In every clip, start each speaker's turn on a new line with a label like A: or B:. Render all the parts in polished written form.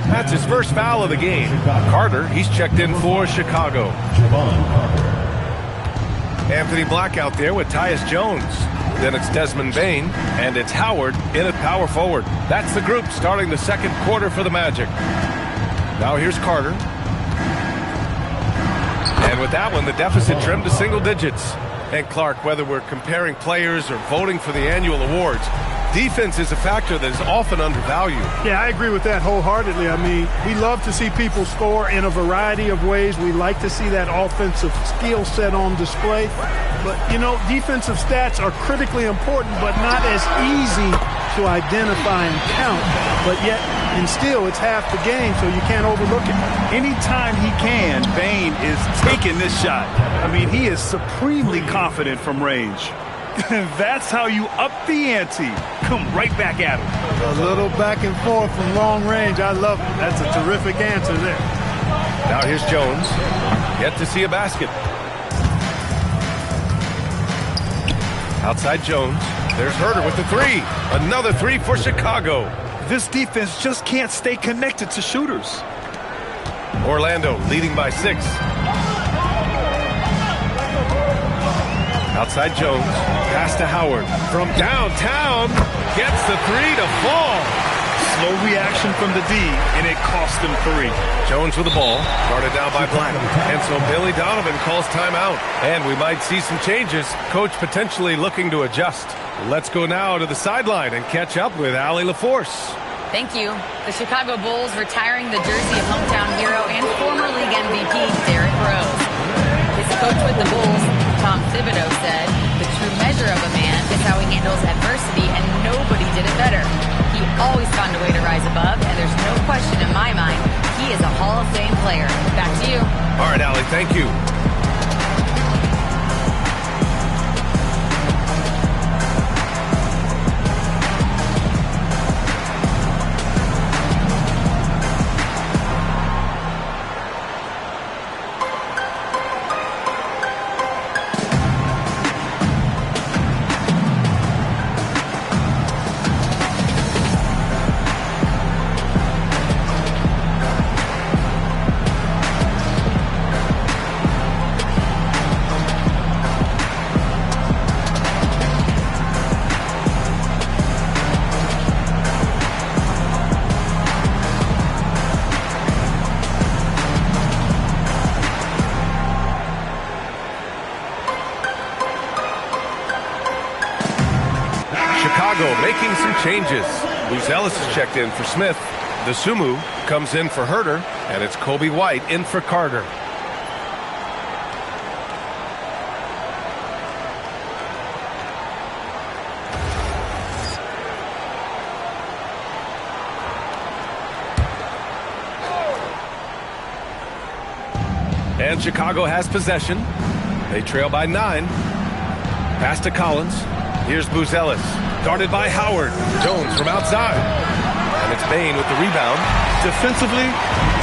A: That's his first foul of the game. Carter, he's checked in for Chicago. Anthony Black out there with Tyus Jones. Then it's Desmond Bain, and it's Howard in at power forward. That's the group starting the second quarter for the Magic. Now here's Carter. And with that one, the deficit trimmed to single digits. And Clark, whether we're comparing players or voting for the annual awards, defense is a factor that is often undervalued.
B: Yeah, I agree with that wholeheartedly. I mean, we love to see people score in a variety of ways. We like to see that offensive skill set on display. But, you know, defensive stats are critically important, but not as easy to identify and count. But yet, and still, it's half the game, so you can't overlook it.
C: Anytime he can, Bain is taking this shot. I mean, he is supremely confident from range. That's how you up the ante. Come right back at him.
B: A little back and forth from long range. I love it. That's a terrific answer there.
A: Now here's Jones. Yet to see a basket. Outside Jones. There's Herter with the three. Another three for Chicago.
C: This defense just can't stay connected to shooters.
A: Orlando leading by 6. Outside Jones, pass to Howard. From downtown, gets the three to fall.
C: Slow reaction from the D, and it cost him 3.
A: Jones with the ball, guarded down by Black. And so Billy Donovan calls timeout. And we might see some changes. Coach potentially looking to adjust. Let's go now to the sideline and catch up with Allie LaForce.
D: Thank you. The Chicago Bulls retiring the jersey of hometown hero and former league MVP Derrick Rose. His coach with the Bulls, Tom Thibodeau, said, "The true measure of a man is how he handles adversity, and nobody did it better. He always found a way to rise above, and there's no question in my mind he is a Hall of Fame player." Back to you.
A: All right, Allie, thank you. Chicago making some changes. Luz Ellis is checked in for Smith. The Sumu comes in for Herter, and it's Kobe White in for Carter. And Chicago has possession. They trail by 9. Pass to Collins. Here's Buzelis, guarded by Howard. Jones from outside. And it's Bain with the rebound.
C: Defensively,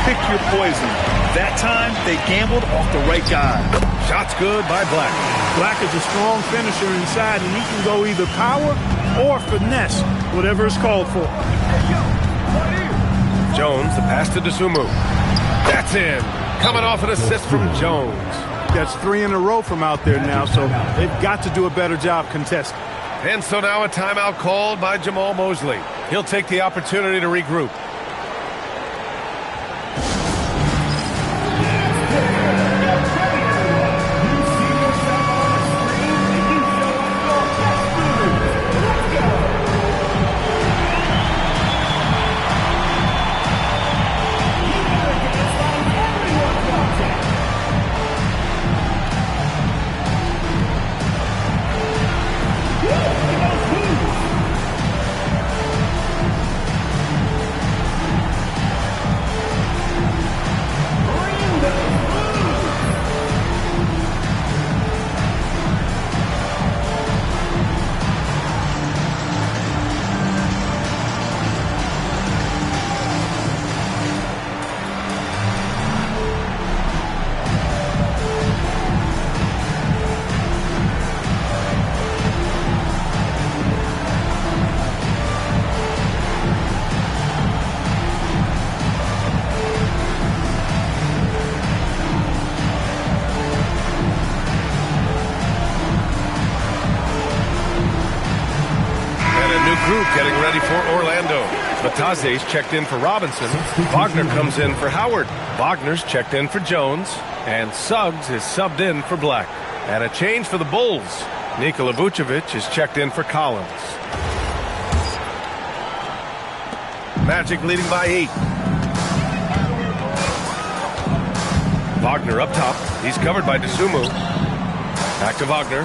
C: pick your poison. That time, they gambled off the right guy.
A: Shot's good by Black.
B: Black is a strong finisher inside, and he can go either power or finesse, whatever is called for.
A: Jones, the pass to Dosunmu. That's in. Coming off an assist from Jones.
B: That's 3 in a row from out there now, so they've got to do a better job contesting.
A: And so now a timeout called by Jamal Mosley. He'll take the opportunity to regroup. Bataze's checked in for Robinson. Wagner comes in for Howard. Wagner's checked in for Jones. And Suggs is subbed in for Black. And a change for the Bulls. Nikola Vucevic is checked in for Collins. Magic leading by 8. Wagner up top. He's covered by Dosunmu. Back to Wagner.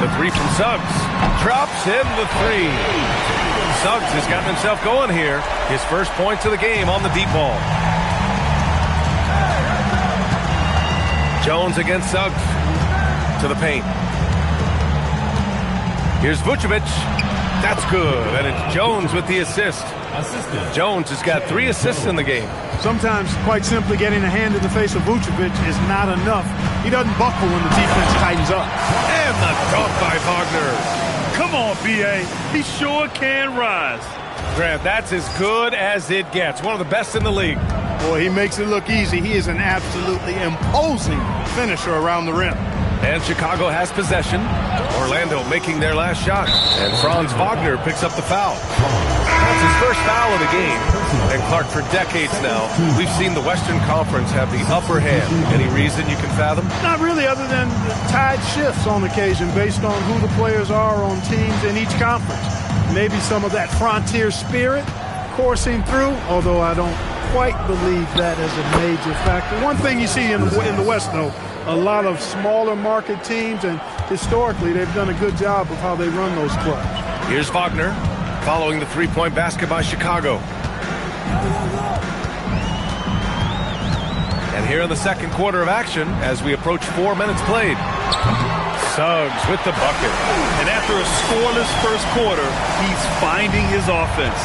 A: The three from Suggs. Drops in the three. Suggs has gotten himself going here. His first points of the game on the deep ball. Jones against Suggs. To the paint. Here's Vucevic. That's good. And it's Jones with the assist. Jones has got 3 assists in the game.
B: Sometimes, quite simply, getting a hand in the face of Vucevic is not enough. He doesn't buckle when the defense tightens up.
A: And the dunk by Wagner.
C: Come on, B.A. He sure can rise.
A: Grant, that's as good as it gets. One of the best in the league.
B: Boy, he makes it look easy. He is an absolutely imposing finisher around the rim.
A: And Chicago has possession. Orlando making their last shot. And Franz Wagner picks up the foul. That's his first foul of the game. And Clark, for decades now, we've seen the Western Conference have the upper hand. Any reason you can fathom?
B: Not really, other than the tide shifts on occasion based on who the players are on teams in each conference. Maybe some of that frontier spirit coursing through, although I don't quite believe that as a major factor. One thing you see in the West, though, a lot of smaller market teams, and historically they've done a good job of how they run those clubs.
A: Here's Wagner following the three-point basket by Chicago. And here in the second quarter of action as we approach 4 minutes played. Suggs with the bucket.
C: And after a scoreless first quarter, he's finding his offense.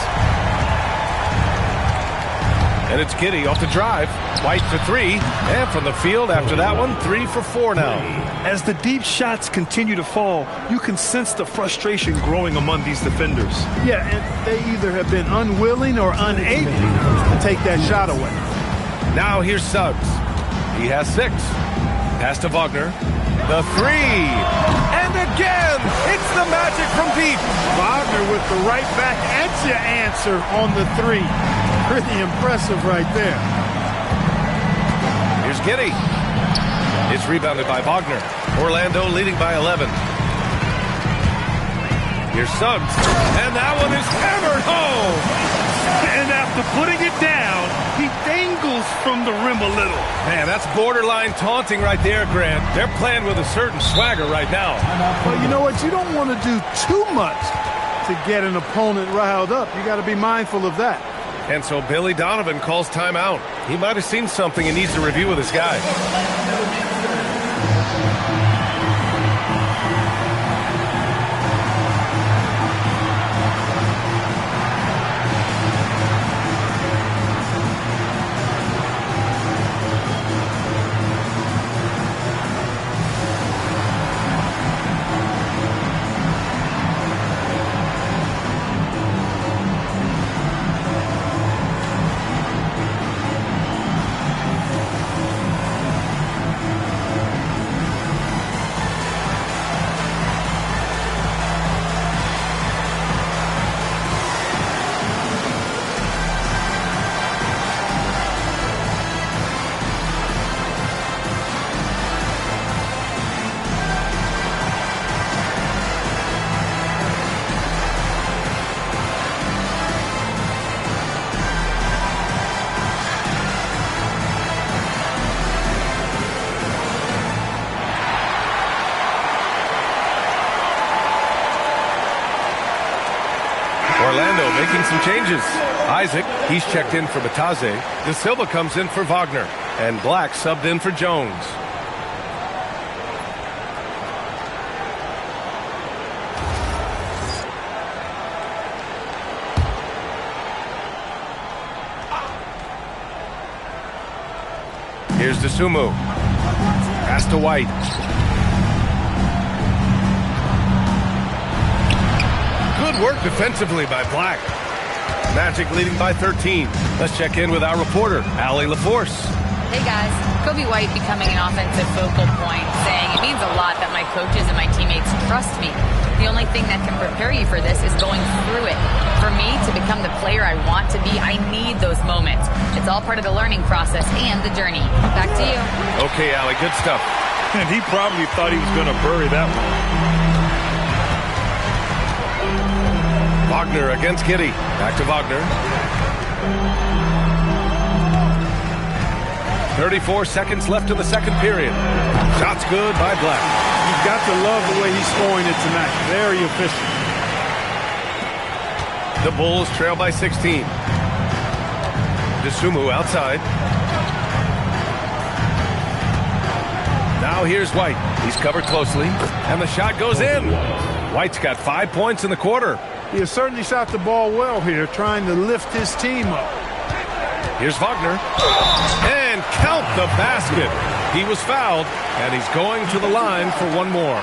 A: And it's Giddey off the drive. White for 3. And from the field after that one, 3 for 4 now.
C: As the deep shots continue to fall, you can sense the frustration growing among these defenders.
B: Yeah, and they either have been unwilling or unable to take that shot away.
A: Now here's Suggs. He has 6. Pass to Wagner. The 3. And again, it's the Magic from deep.
B: Wagner with the right back at your answer on the 3. Pretty impressive right there.
A: Here's Giddey. It's rebounded by Wagner. Orlando leading by 11. Here's Suggs. And that one is hammered home.
C: And after putting it down, he dangles from the rim a little.
A: Man, that's borderline taunting right there, Grant. They're playing with a certain swagger right now.
B: Well, you know what? You don't want to do too much to get an opponent riled up. You got to be mindful of that.
A: And so Billy Donovan calls timeout. He might have seen something and needs to review with his guy. Orlando making some changes. Isaac, he's checked in for Bataze. De Silva comes in for Wagner. And Black subbed in for Jones. Here's Dosunmu. Pass to White. Good work defensively by Black. Magic leading by 13. Let's check in with our reporter, Allie LaForce.
D: Hey guys, Kobe White becoming an offensive focal point, saying it means a lot that my coaches and my teammates trust me. The only thing that can prepare you for this is going through it. For me, to become the player I want to be, I need those moments. It's all part of the learning process and the journey. Back to you.
A: Okay, Allie, good stuff.
C: And he probably thought he was going to bury that one.
A: Wagner against Giddy. Back to Wagner. 34 seconds left in the second period. Shot's good by Black.
B: You've got to love the way he's scoring it tonight. Very efficient.
A: The Bulls trail by 16. DeSumo outside. Now here's White. He's covered closely, and the shot goes in. White's got 5 points in the quarter.
B: He has certainly shot the ball well here, trying to lift his team up.
A: Here's Wagner. And count the basket. He was fouled, and he's going to the line for one more.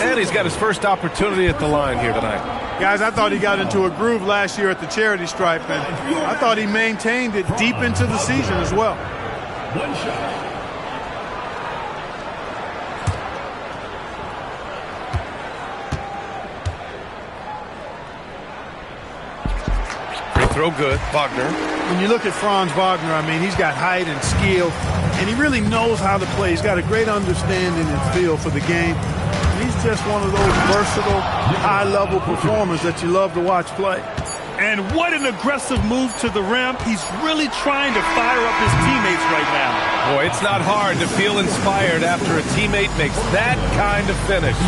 A: And he's got his first opportunity at the line here tonight.
B: Guys, I thought he got into a groove last year at the charity stripe, and I thought he maintained it deep into the season as well.
E: One shot.
A: Throw good. Wagner.
B: When you look at Franz Wagner, I mean, he's got height and skill, and he really knows how to play. He's got a great understanding and feel for the game. And he's just one of those versatile, high-level performers that you love to watch play.
C: And what an aggressive move to the rim. He's really trying to fire up his teammates right now.
A: Boy, it's not hard to feel inspired after a teammate makes that kind of finish.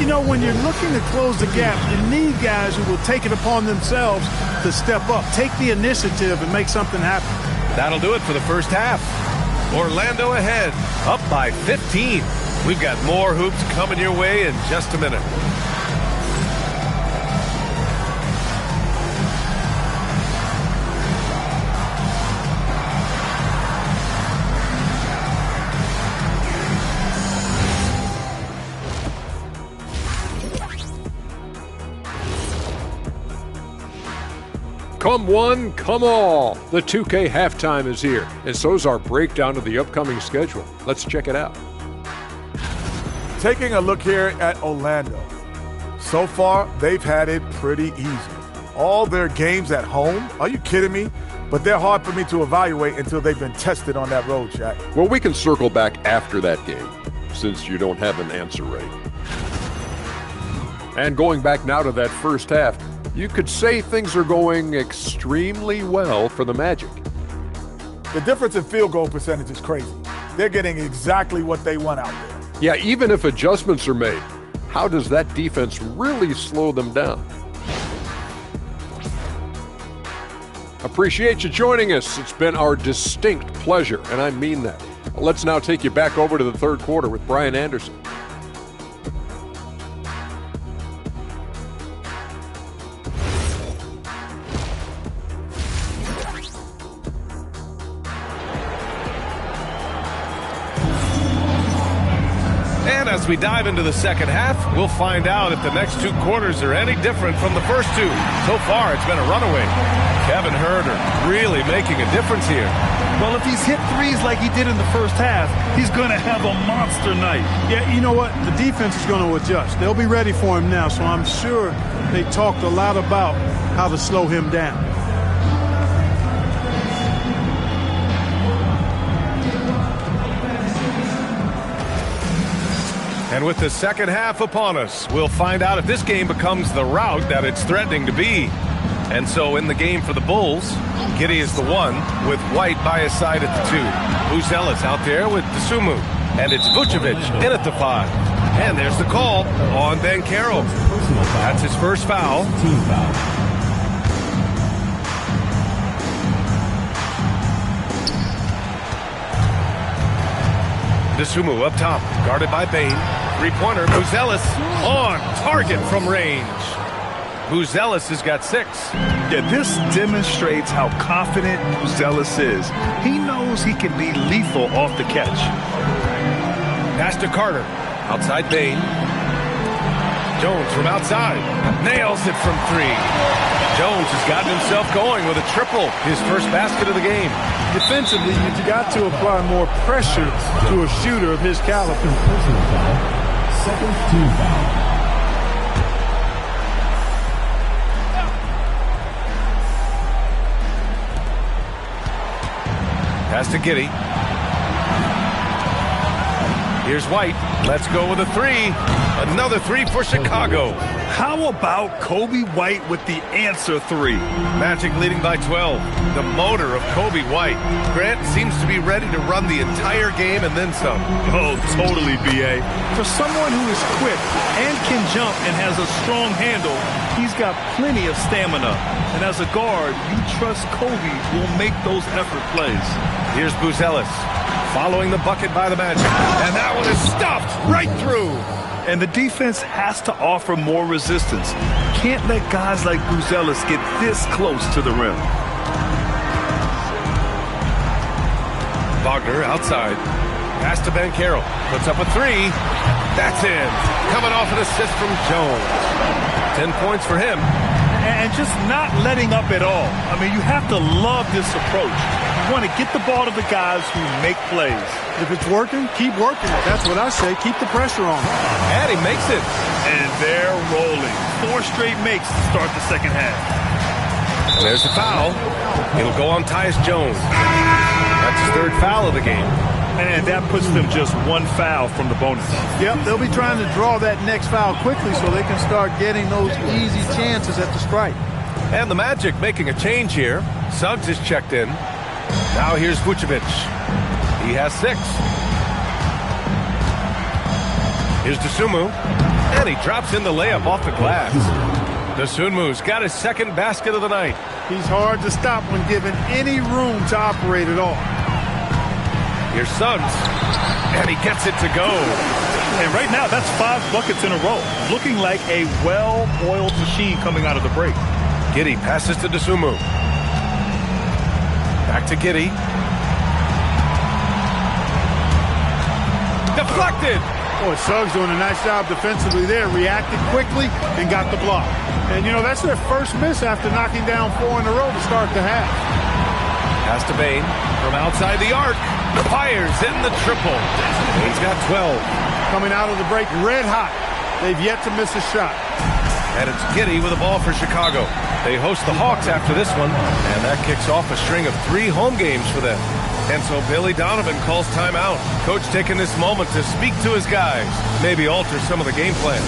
B: You know, when you're looking to close the gap, you need guys who will take it upon themselves to step up, take the initiative, and make something happen.
A: That'll do it for the first half. Orlando ahead, up by 15. We've got more hoops coming your way in just a minute.
F: Come one, come all. The 2K halftime is here, and so's our breakdown of the upcoming schedule. Let's check it out.
G: Taking a look here at Orlando. So far, they've had it pretty easy. All their games at home? Are you kidding me? But they're hard for me to evaluate until they've been tested on that road, Jack.
F: Well, we can circle back after that game, since you don't have an answer right. And going back now to that first half, you could say things are going extremely well for the Magic.
G: The difference in field goal percentage is crazy. They're getting exactly what they want out there.
F: Yeah, even if adjustments are made, how does that defense really slow them down? Appreciate you joining us. It's been our distinct pleasure, and I mean that. Let's now take you back over to the third quarter with Brian Anderson.
A: As we dive into the second half, we'll find out if the next two quarters are any different from the first two. So far, it's been a runaway. Kevin Huerter really making a difference here.
C: Well, if he's hit threes like he did in the first half, he's going to have a monster night.
B: Yeah, you know what? The defense is going to adjust. They'll be ready for him now, so I'm sure they talked a lot about how to slow him down.
A: And with the second half upon us, we'll find out if this game becomes the rout that it's threatening to be. And so in the game for the Bulls, Giddey is the one with White by his side at the 2. Buzelis out there with DeSumo. And it's Vucevic in at the 5. And there's the call on Banchero. That's his first foul.
E: Team foul.
A: DeSumo up top, guarded by Bane. Three-pointer, Buzelis on target from range. Buzelis has got 6.
C: Yeah, this demonstrates how confident Buzelis is. He knows he can be lethal off the catch.
A: Pass to Carter, outside Bane. Jones from outside, nails it from 3. Jones has gotten himself going with a triple, his first basket of the game.
B: Defensively, you've got to apply more pressure to a shooter of his caliber.
E: Personal foul. Second team foul.
A: Pass to Giddey. Here's White. Let's go with a three. Another three for Chicago.
C: How about Kobe White with the answer three?
A: Magic leading by 12. The motor of Kobe White. Grant seems to be ready to run the entire game and then some.
C: Oh, totally, B.A. For someone who is quick and can jump and has a strong handle, he's got plenty of stamina. And as a guard, you trust Kobe will make those effort plays.
A: Here's Buzelis, following the bucket by the Magic. And that one is stuffed right through.
C: And the defense has to offer more resistance. Can't let guys like Buzelis get this close to the rim.
A: Wagner outside. Pass to Banchero. Puts up a three. That's in. Coming off an assist from Jones. 10 points for him.
C: And just not letting up at all. I mean, you have to love this approach. You want to get the ball to the guys who make plays.
B: If it's working, keep working. That's what I say. Keep the pressure on.
A: And he makes it.
C: And they're rolling. 4 straight makes to start the second half.
A: And there's the foul. It'll go on Tyus Jones. That's his 3rd foul of the game.
C: And that puts them just 1 foul from the bonus.
B: Yep, they'll be trying to draw that next foul quickly so they can start getting those easy chances at the strike.
A: And the Magic making a change here. Suggs is checked in. Now here's Vucevic. He has 6. Here's Dosunmu. And he drops in the layup off the glass. Dosunmu's got his 2nd basket of the night.
B: He's hard to stop when given any room to operate at all.
A: Here's Suggs. And he gets it to go.
C: And right now, that's 5 buckets in a row. Looking like a well-oiled machine coming out of the break.
A: Giddey passes to Dosunmu. Back to Giddey. Deflected.
B: Boy, Suggs doing a nice job defensively there. Reacted quickly and got the block. And, you know, that's their first miss after knocking down 4 in a row to start the half.
A: Pass to Bane from outside the arc. Fires in the triple. Bane's got 12.
B: Coming out of the break red hot. They've yet to miss a shot.
A: And it's Giddey with a ball for Chicago. They host the Hawks after this one, and that kicks off a string of 3 home games for them. And so Billy Donovan calls timeout. Coach taking this moment to speak to his guys, maybe alter some of the game plan.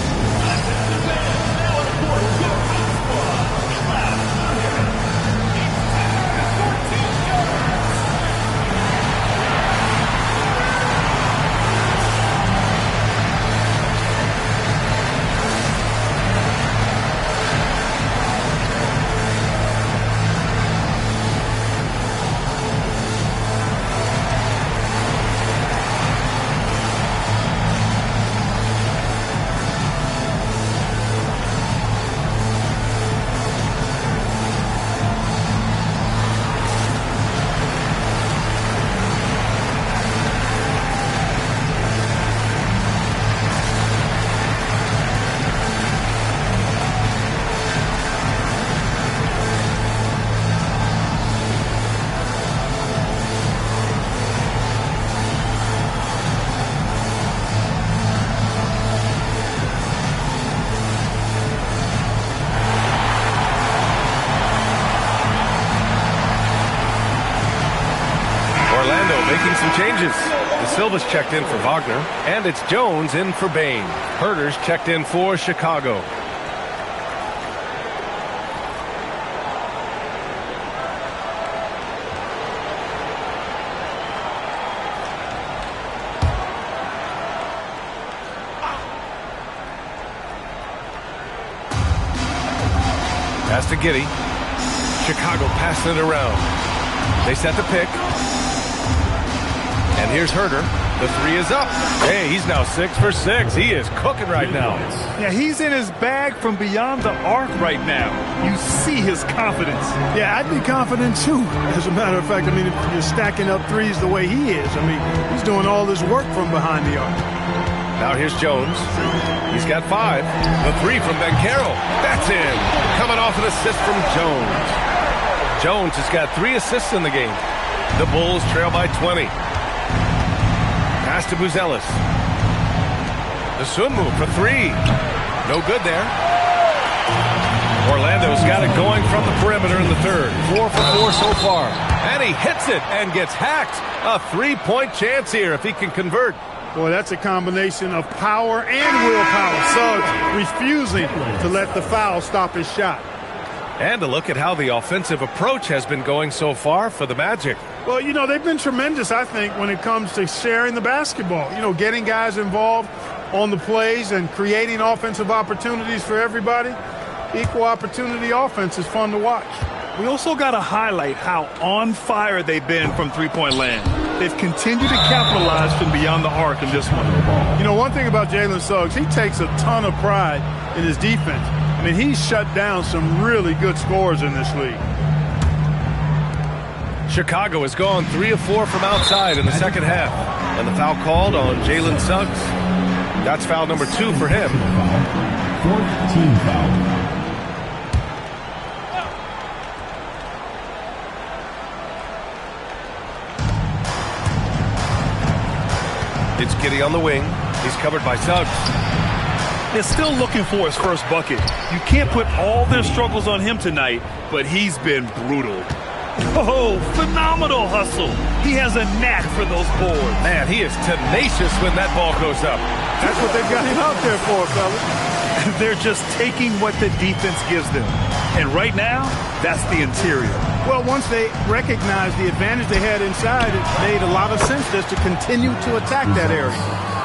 A: Making some changes. De Silva's checked in for Wagner, and it's Jones in for Bane. Herter's checked in for Chicago. Pass to Giddey. Chicago passing it around. They set the pick. And here's Herter. The 3 is up. Hey, he's now 6 for 6. He is cooking right now.
C: Yeah, he's in his bag from beyond the arc right now. You see his confidence.
B: Yeah, I'd be confident too. As a matter of fact, I mean, if you're stacking up threes the way he is, I mean, he's doing all this work from behind the arc.
A: Now here's Jones. He's got 5. The 3 from Banchero. That's in. Coming off an assist from Jones. Jones has got 3 assists in the game. The Bulls trail by 20. Pass to Buzelis. The swim move for 3. No good there. Orlando's got it going from the perimeter in the third. 4 for 4 so far. And he hits it and gets hacked. A 3-point chance here if he can convert.
B: Boy, that's a combination of power and willpower. Suggs refusing to let the foul stop his shot.
A: And a look at how the offensive approach has been going so far for the Magic.
B: Well, you know, they've been tremendous, I think, when it comes to sharing the basketball. You know, getting guys involved on the plays and creating offensive opportunities for everybody. Equal opportunity offense is fun to watch.
C: We also got to highlight how on fire they've been from three-point land. They've continued to capitalize from beyond the arc in this one.
B: You know, one thing about Jalen Suggs, he takes a ton of pride in his defense. I mean, he's shut down some really good scorers in this league.
A: Chicago has gone 3 of 4 from outside in the second half. And the foul called on Jalen Suggs. That's foul number 2 for him.
E: 14 foul.
A: It's Giddey on the wing. He's covered by Suggs.
C: They're still looking for his first bucket. You can't put all their struggles on him tonight, but he's been brutal. Oh, phenomenal hustle. He has a knack for those boards.
A: Man, he is tenacious when that ball goes up.
B: That's what they've got him out there for, fellas.
C: They're just taking what the defense gives them. And right now, that's the interior.
B: Well, once they recognized the advantage they had inside, it made a lot of sense just to continue to attack that area.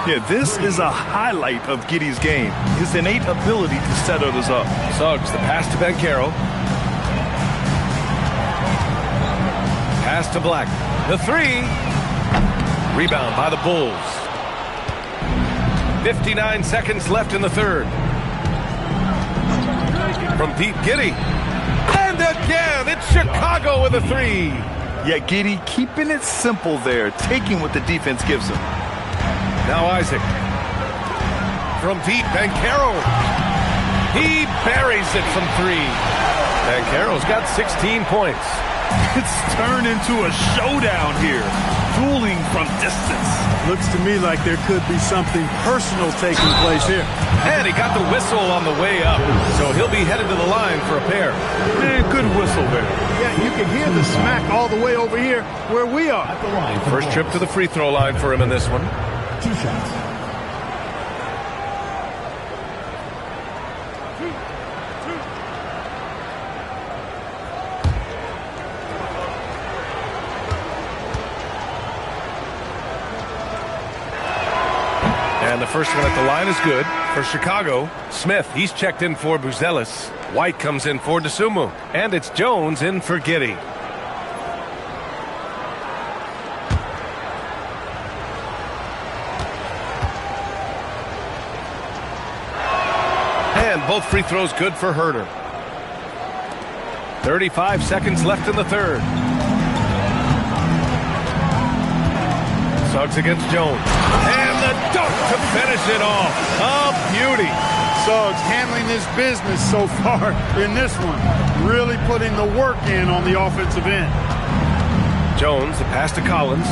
C: Yeah, this is a highlight of Giddey's game, his innate ability to set others up.
A: Suggs, the pass to Banchero. Pass to Black. The 3. Rebound by the Bulls. 59 seconds left in the third. From deep, Giddey. And again, it's Chicago with a 3.
C: Yeah, Giddey keeping it simple there, taking what the defense gives him.
A: Now Isaac. From deep, Banchero. He buries it from 3. Banchero's got 16 points.
C: It's turned into a showdown here. Dueling from distance.
B: Looks to me like there could be something personal taking place here.
A: And he got the whistle on the way up. So he'll be headed to the line for a pair.
C: Man, good whistle there.
B: Yeah, you can hear the smack all the way over here where we are.
E: At the line.
A: First trip to the free throw line for him in this one.
E: 2 shots.
A: And the first one at the line is good for Chicago. Smith, he's checked in for Buzelis. White comes in for DeSumo. And it's Jones in for Giddey. And both free throws good for Herter. 35 seconds left in the third. Suggs against Jones. And the dunk to finish it off. A beauty.
B: Suggs handling his business so far in this one. Really putting the work in on the offensive end.
A: Jones, the pass to Collins.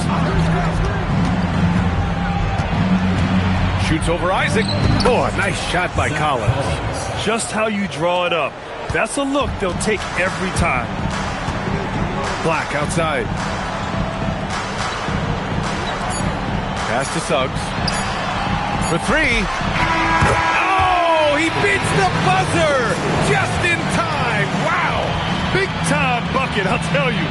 A: Shoots over Isaac. Oh, a nice shot by Collins.
C: Just how you draw it up. That's a look they'll take every time.
A: Black outside. Pass to Suggs. For 3. Oh, he beats the buzzer just in time. Wow.
C: Big time bucket, I'll tell you.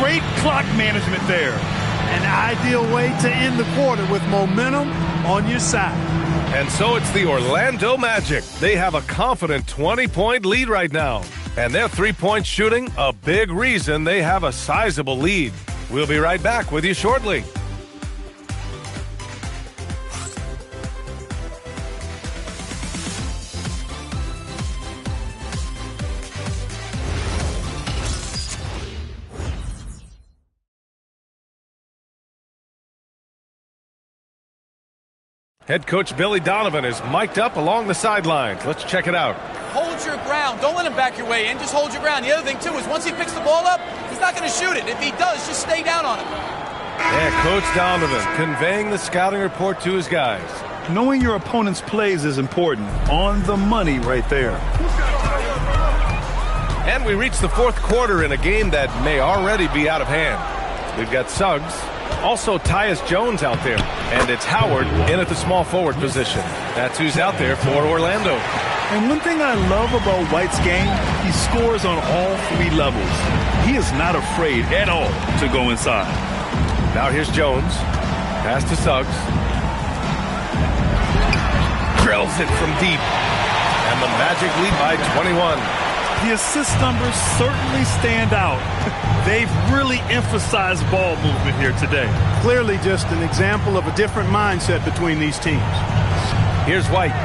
C: Great clock management there.
B: An ideal way to end the quarter with momentum on your side.
A: And so it's the Orlando Magic. They have a confident 20-point lead right now. And their three-point shooting, a big reason they have a sizable lead. We'll be right back with you shortly. Head coach Billy Donovan is mic'd up along the sidelines. Let's check it out.
H: Hold your ground. Don't let him back your way in. Just hold your ground. The other thing, too, is once he picks the ball up, he's not going to shoot it. If he does, just stay down on him.
A: Yeah, Coach Donovan conveying the scouting report to his guys.
C: Knowing your opponent's plays is important. On the money right there.
A: And we reach the fourth quarter in a game that may already be out of hand. We've got Suggs, also Tyus Jones out there, and it's Howard in at the small forward position. That's who's out there for Orlando.
C: And one thing I love about White's game, he scores on all three levels. He is not afraid at all to go inside.
A: Now here's Jones. Pass to Suggs. Drills it from deep. And the Magic lead by 21.
C: The assist numbers certainly stand out. They've really emphasized ball movement here today.
B: Clearly just an example of a different mindset between these teams.
A: Here's White.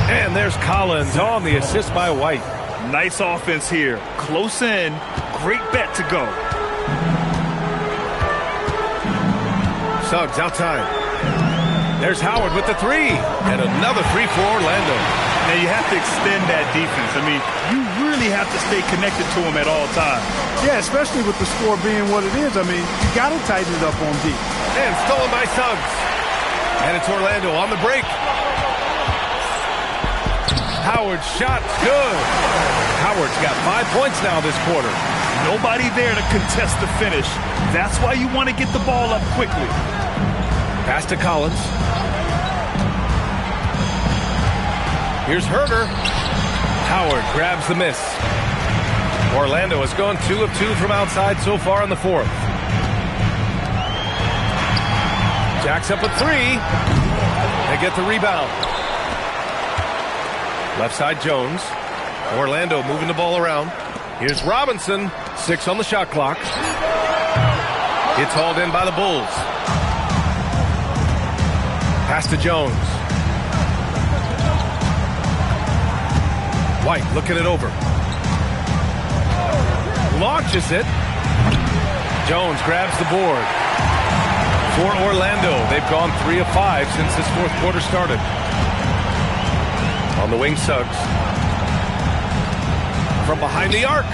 A: And there's Collins on the assist by White.
C: Nice offense here. Close in. Great bet to go.
A: Suggs outside. There's Howard with the three. And another three for Orlando.
C: Now you have to extend that defense. I mean, you really have to stay connected to them at all times.
B: Yeah, especially with the score being what it is. I mean, you got to tighten it up on deep.
A: And stolen by Suggs. And it's Orlando on the break. Howard's shot, good. Howard's got 5 points now this quarter.
C: Nobody there to contest the finish. That's why you want to get the ball up quickly.
A: Pass to Collins. Here's Herder. Howard grabs the miss. Orlando has gone 2 of 2 from outside so far in the fourth. Jacks up a three. They get the rebound. Left side Jones. Orlando moving the ball around. Here's Robinson. 6 on the shot clock. It's hauled in by the Bulls. Pass to Jones. White looking it over. Launches it. Jones grabs the board. For Orlando, they've gone 3 of 5 since this fourth quarter started. On the wing, Suggs. From behind the arc.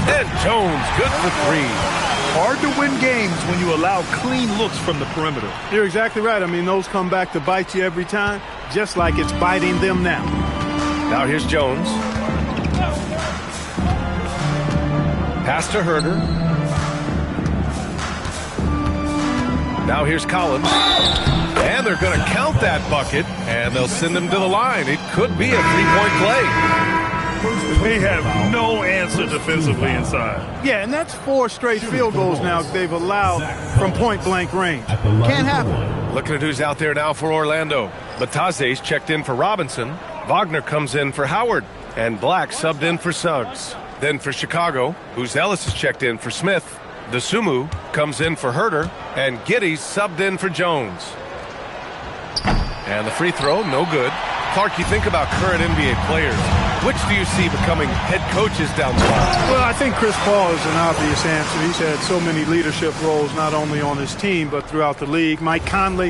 A: And Jones, good for 3.
C: Hard to win games when you allow clean looks from the perimeter.
B: You're exactly right. I mean, those come back to bite you every time, just like it's biting them now.
A: Now here's Jones. Pass to Herder. Now here's Collins. And they're going to count that bucket, and they'll send him to the line. It could be a three-point play.
C: They have no answer defensively inside.
B: Yeah, and that's 4 straight field goals now they've allowed from point-blank range. Can't happen.
A: Looking at who's out there now for Orlando. Bataze's checked in for Robinson. Wagner comes in for Howard. And Black subbed in for Suggs. Then for Chicago, Buzelis is checked in for Smith. Dosunmu comes in for Herder. And Giddey's subbed in for Jones. And the free throw, no good. Clark, you think about current NBA players. Which do you see becoming head coaches down the line?
B: Well, I think Chris Paul is an obvious answer. He's had so many leadership roles, not only on his team, but throughout the league. Mike Conley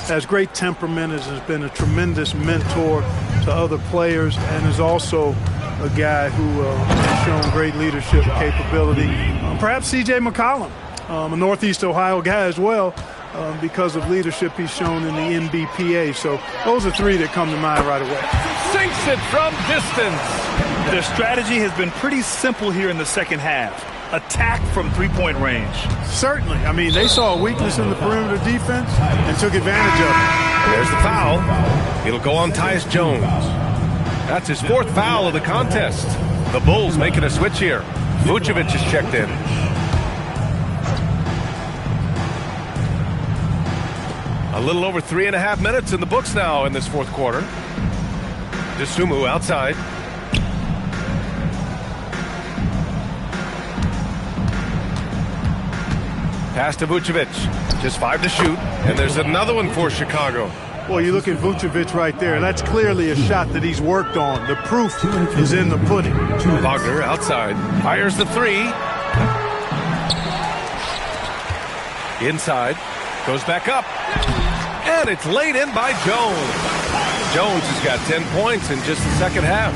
B: has great temperament, has been a tremendous mentor to other players, and is also a guy who has shown great leadership capability. Perhaps C.J. McCollum, a Northeast Ohio guy as well, because of leadership he's shown in the NBPA. So those are 3 that come to mind right away.
A: Sinks it from distance.
C: Their strategy has been pretty simple here in the second half. Attack from three-point range.
B: Certainly. I mean, they saw a weakness in the perimeter defense and took advantage of it.
A: There's the foul. It'll go on Tyus Jones. That's his 4th foul of the contest. The Bulls making a switch here. Vucevic is checked in. A little over 3.5 minutes in the books now in this fourth quarter. Dosunmu outside. Pass to Vucevic. Just 5 to shoot. And there's another one for Chicago.
B: Well, you look at Vucevic right there. That's clearly a shot that he's worked on. The proof is in the pudding.
A: Wagner outside. Fires the 3. Inside. Goes back up. And it's laid in by Jones. Jones has got 10 points in just the second half.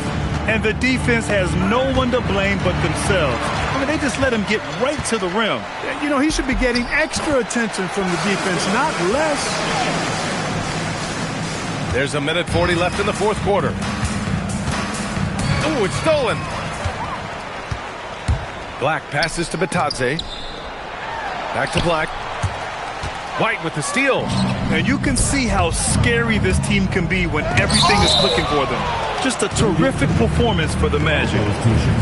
C: And the defense has no one to blame but themselves. I mean, they just let him get right to the rim.
B: You know, he should be getting extra attention from the defense, not less.
A: There's 1:40 left in the fourth quarter. Oh, it's stolen. Black passes to Batadze. Back to Black. White with the steal.
C: Now you can see how scary this team can be when everything is clicking for them. Just a terrific performance for the Magic.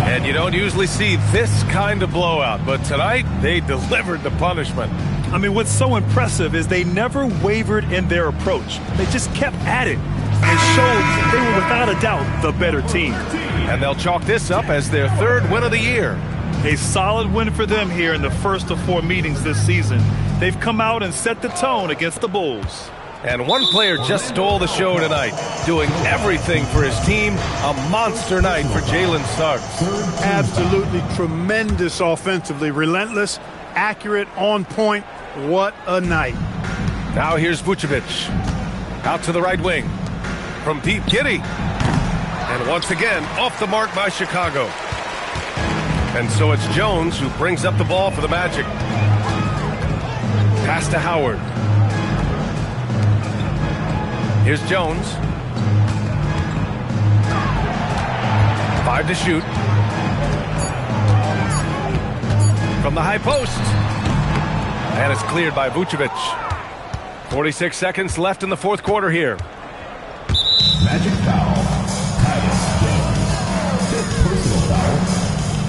A: And you don't usually see this kind of blowout, but tonight they delivered the punishment.
C: I mean, what's so impressive is they never wavered in their approach. They just kept at it and showed they were without a doubt the better team.
A: And they'll chalk this up as their third win of the year.
C: A solid win for them here in the first of 4 meetings this season. They've come out and set the tone against the Bulls.
A: And one player just stole the show tonight, doing everything for his team. A monster night for Jalen Suggs.
B: Absolutely tremendous offensively. Relentless, accurate, on point. What a night.
A: Now here's Vucevic. Out to the right wing. From deep, Giddey. And once again, off the mark by Chicago. And so it's Jones who brings up the ball for the Magic. Pass to Howard. Here's Jones. 5 to shoot. From the high post. And it's cleared by Vucevic. 46 seconds left in the fourth quarter here.
E: Magic foul. Fifth personal foul.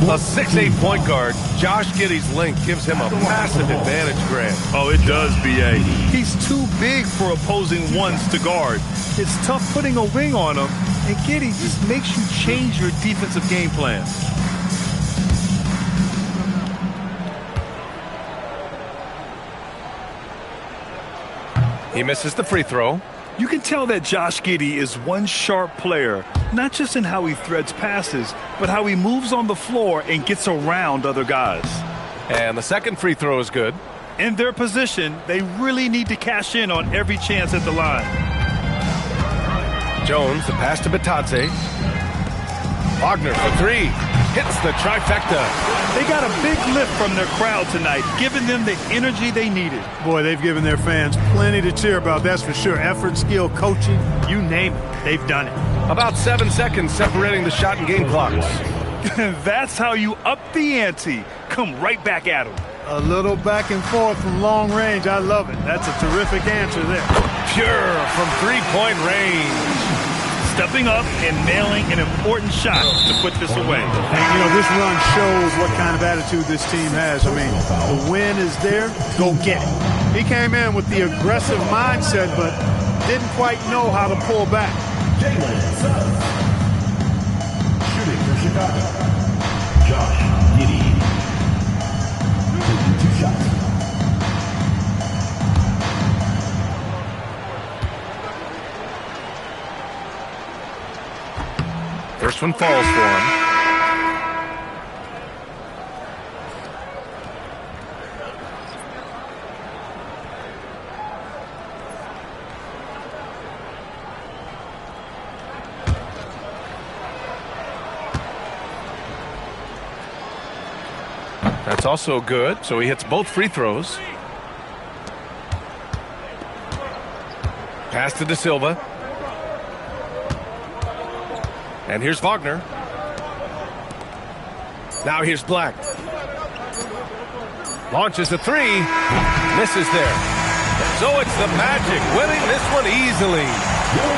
A: A 6'8" point guard, Josh Giddey's length gives him a massive advantage, Grant.
C: Oh, it does, B.A. He's too big for opposing ones to guard. It's tough putting a wing on him, and Giddey just makes you change your defensive game plan.
A: He misses the free throw.
C: You can tell that Josh Giddey is one sharp player, not just in how he threads passes, but how he moves on the floor and gets around other guys.
A: And the second free throw is good.
C: In their position, they really need to cash in on every chance at the line.
A: Jones, the pass to Batadze. Wagner for 3. Hits the trifecta.
C: They got a big lift from their crowd tonight, giving them the energy they needed.
B: Boy, they've given their fans plenty to cheer about, that's for sure. Effort, skill, coaching, you name it, they've done it.
A: About 7 seconds separating the shot and game clocks.
C: That's how you up the ante. Come right back at them.
B: A little back and forth from long range. I love it. That's a terrific answer there.
A: Pure from three-point range.
C: Stepping up and nailing an important shot to put this away.
B: And, you know, this run shows what kind of attitude this team has. I mean, the win is there, go get it. He came in with the aggressive mindset, but didn't quite know how to pull back.
E: Jalen Suggs. Shooting for Chicago. Josh Giddey. Taking 2 shots.
A: First one falls for him. That's also good, so he hits both free throws. Pass to De Silva. And here's Wagner. Now here's Black. Launches the 3. Misses there. So it's the Magic winning this one easily.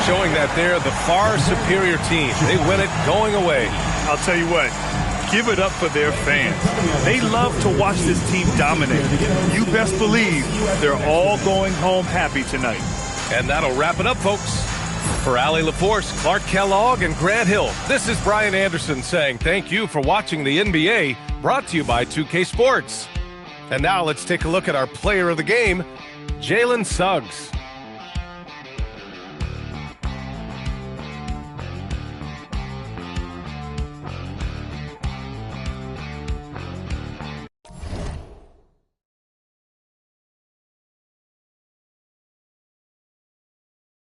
A: Showing that they're the far superior team. They win it going away.
C: I'll tell you what. Give it up for their fans. They love to watch this team dominate. You best believe they're all going home happy tonight.
A: And that'll wrap it up, folks. For Allie LaForce, Clark Kellogg, and Grant Hill, this is Brian Anderson saying thank you for watching the NBA, brought to you by 2K Sports. And now let's take a look at our player of the game, Jalen Suggs.